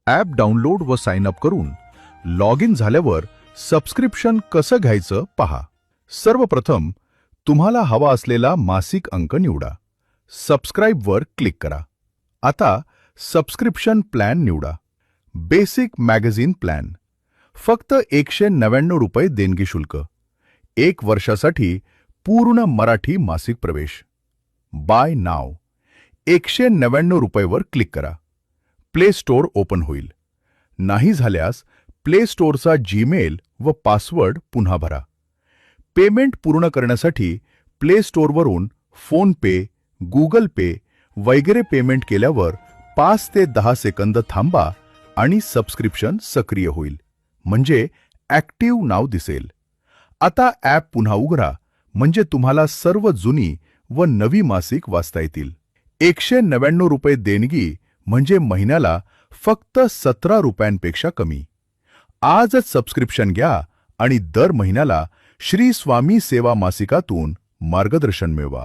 App download व sign up करून log in झाल्यावर सबस्क्रिप्शन कसं घ्यायचं पहा. सर्वप्रथम तुम्हाला हवा असलेला मासिक अंक निवडा. सबस्क्राइब वर क्लिक करा. आता सबस्क्रिप्शन प्लॅन निवडा. Basic magazine plan. फक्त 199 रुपये देणगी शुल्क. 1 वर्षासाठी पूर्ण मराठी मासिक प्रवेश. बाय नाव. 199 रुपयेवर क्लिक करा. प्ले स्टोअर ओपन होईल. नाही झाल्यास प्ले स्टोअरचा जीमेल व पासवर्ड पुन्हा भरा. पेमेंट पूर्ण करण्यासाठी प्ले स्टोअरवरून फोन पे, गुगल पे वगैरे पेमेंट केल्यावर 5 ते 10 सेकंद थांबा आणि सबस्क्रिप्शन सक्रिय होईल. म्हणजे ॲक्टिव्ह नाव दिसेल. आता ॲप पुन्हा उघडा म्हणजे तुम्हाला सर्व जुनी व नवी मासिक वाचता येतील. 199 रुपये देणगी म्हणजे महिन्याला फक्त 17 रुपयांपेक्षा कमी. आजच सबस्क्रिप्शन घ्या आणि दर महिन्याला श्री स्वामी सेवा मासिकातून मार्गदर्शन मिळवा.